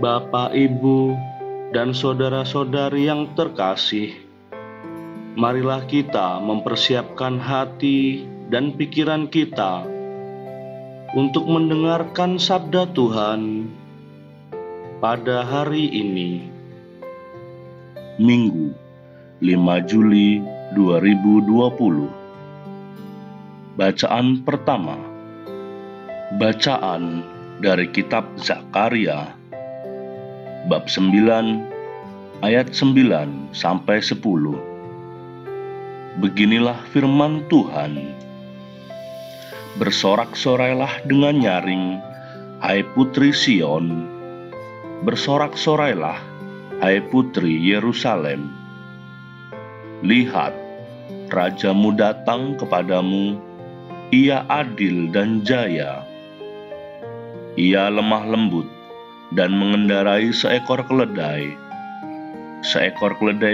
Bapak, Ibu, dan saudara-saudari yang terkasih, marilah kita mempersiapkan hati dan pikiran kita untuk mendengarkan sabda Tuhan pada hari ini, Minggu 5 Juli 2020. Bacaan pertama, bacaan dari kitab Zakaria, bab 9, ayat 9 sampai 10. Beginilah firman Tuhan. Bersorak-sorailah dengan nyaring, hai putri Sion. Bersorak-sorailah, hai putri Yerusalem. Lihat, rajamu datang kepadamu, ia adil dan jaya. Ia lemah lembut dan mengendarai seekor keledai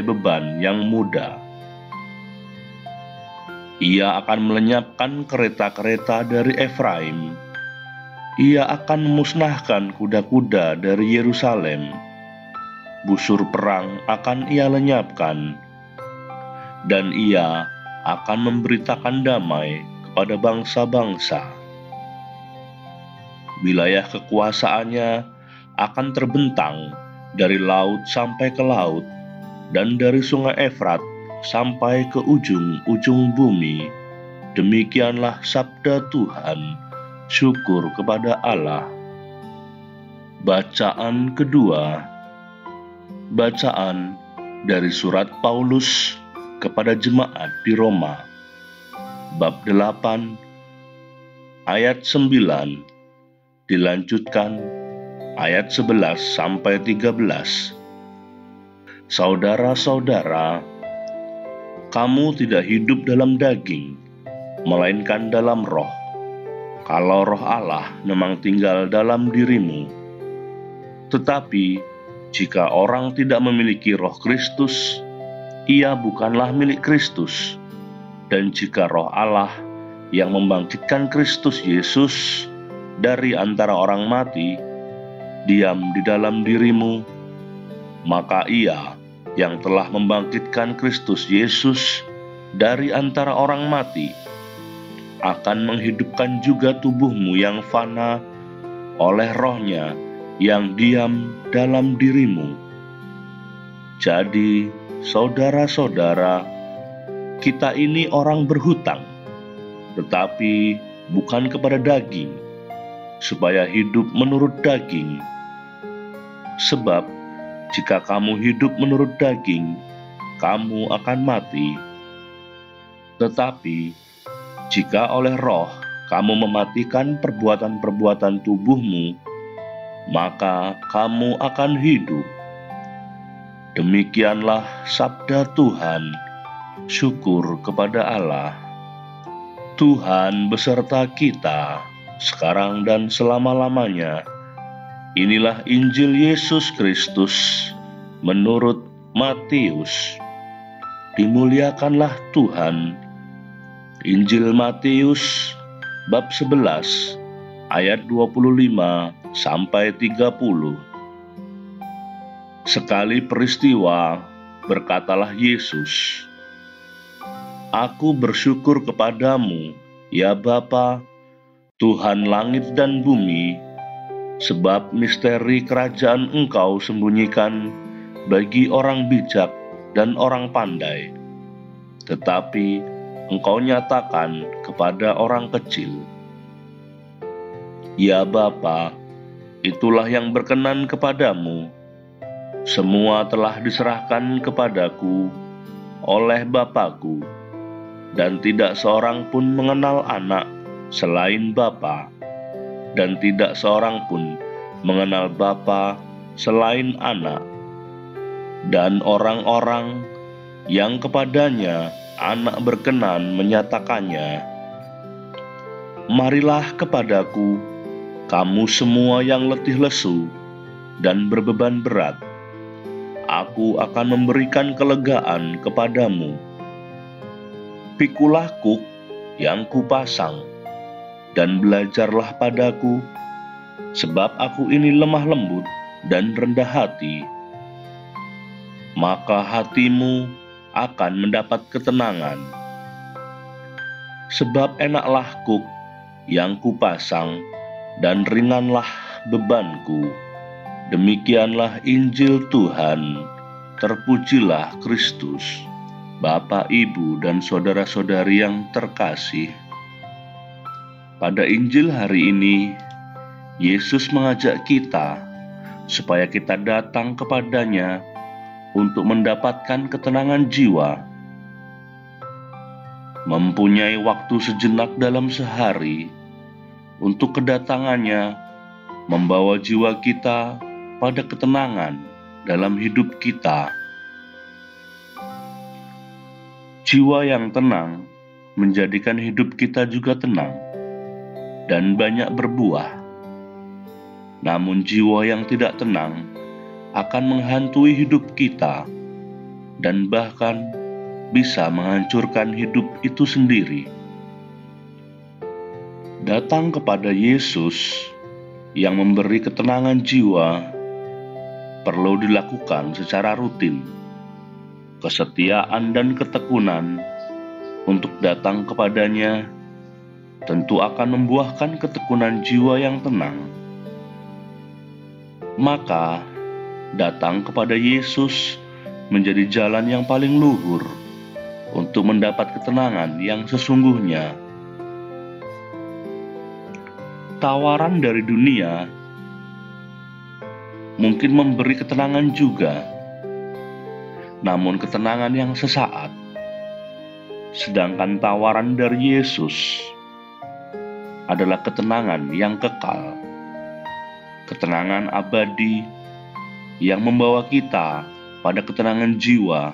beban yang muda. Ia akan melenyapkan kereta-kereta dari Efraim. Ia akan memusnahkan kuda-kuda dari Yerusalem. Busur perang akan ia lenyapkan, dan ia akan memberitakan damai kepada bangsa-bangsa. Wilayah kekuasaannya akan terbentang dari laut sampai ke laut, dan dari sungai Efrat sampai ke ujung-ujung bumi. Demikianlah sabda Tuhan. Syukur kepada Allah. Bacaan kedua, bacaan dari surat Paulus kepada jemaat di Roma, bab 8, ayat 9, dilanjutkan ayat 11 sampai 13. Saudara-saudara, kamu tidak hidup dalam daging, melainkan dalam roh, kalau roh Allah memang tinggal dalam dirimu. Tetapi, jika orang tidak memiliki roh Kristus, ia bukanlah milik Kristus. Dan jika roh Allah yang membangkitkan Kristus Yesus dari antara orang mati, diam di dalam dirimu, maka ia yang telah membangkitkan Kristus Yesus dari antara orang mati akan menghidupkan juga tubuhmu yang fana oleh Roh-Nya yang diam dalam dirimu. Jadi, saudara-saudara, kita ini orang berhutang, tetapi bukan kepada daging, supaya hidup menurut daging. Sebab, jika kamu hidup menurut daging, kamu akan mati. Tetapi, jika oleh roh kamu mematikan perbuatan-perbuatan tubuhmu, maka kamu akan hidup. Demikianlah sabda Tuhan. Syukur kepada Allah. Tuhan beserta kita, sekarang dan selama-lamanya. Inilah Injil Yesus Kristus menurut Matius. Dimuliakanlah Tuhan. Injil Matius bab 11 ayat 25 sampai 30. Sekali peristiwa, berkatalah Yesus, "Aku bersyukur kepadamu, ya Bapa, Tuhan langit dan bumi, sebab misteri kerajaan Engkau sembunyikan bagi orang bijak dan orang pandai, tetapi Engkau nyatakan kepada orang kecil. Ya Bapa, itulah yang berkenan kepadamu. Semua telah diserahkan kepadaku oleh Bapa-Ku, dan tidak seorang pun mengenal anak selain Bapa, dan tidak seorang pun mengenal Bapa selain anak, dan orang-orang yang kepadanya anak berkenan menyatakannya. Marilah kepadaku, kamu semua yang letih lesu dan berbeban berat. Aku akan memberikan kelegaan kepadamu. Pikulah kuk yang kupasang, dan belajarlah padaku, sebab aku ini lemah lembut dan rendah hati, maka hatimu akan mendapat ketenangan. Sebab enaklah kuk yang kupasang dan ringanlah bebanku. Demikianlah Injil Tuhan. Terpujilah Kristus. Bapak, Ibu, dan saudara-saudari yang terkasih, pada Injil hari ini, Yesus mengajak kita supaya kita datang kepadanya untuk mendapatkan ketenangan jiwa. Mempunyai waktu sejenak dalam sehari untuk kedatangannya membawa jiwa kita pada ketenangan dalam hidup kita. Jiwa yang tenang menjadikan hidup kita juga tenang dan banyak berbuah. Namun jiwa yang tidak tenang akan menghantui hidup kita dan bahkan bisa menghancurkan hidup itu sendiri. Datang kepada Yesus yang memberi ketenangan jiwa perlu dilakukan secara rutin. Kesetiaan dan ketekunan untuk datang kepadanya tentu akan membuahkan ketekunan jiwa yang tenang. Maka, datang kepada Yesus menjadi jalan yang paling luhur untuk mendapat ketenangan yang sesungguhnya. Tawaran dari dunia mungkin memberi ketenangan juga, namun ketenangan yang sesaat. Sedangkan tawaran dari Yesus adalah ketenangan yang kekal, ketenangan abadi yang membawa kita pada ketenangan jiwa,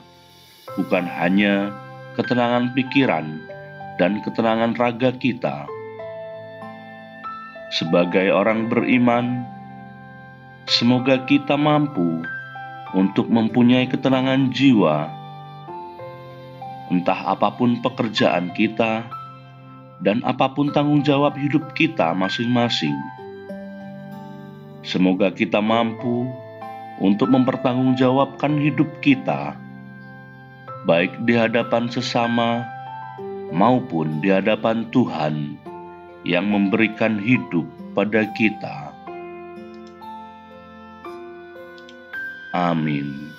bukan hanya ketenangan pikiran dan ketenangan raga kita. Sebagai orang beriman, semoga kita mampu untuk mempunyai ketenangan jiwa, entah apapun pekerjaan kita dan apapun tanggung jawab hidup kita masing-masing. Semoga kita mampu untuk mempertanggungjawabkan hidup kita, baik di hadapan sesama maupun di hadapan Tuhan yang memberikan hidup pada kita. Amin.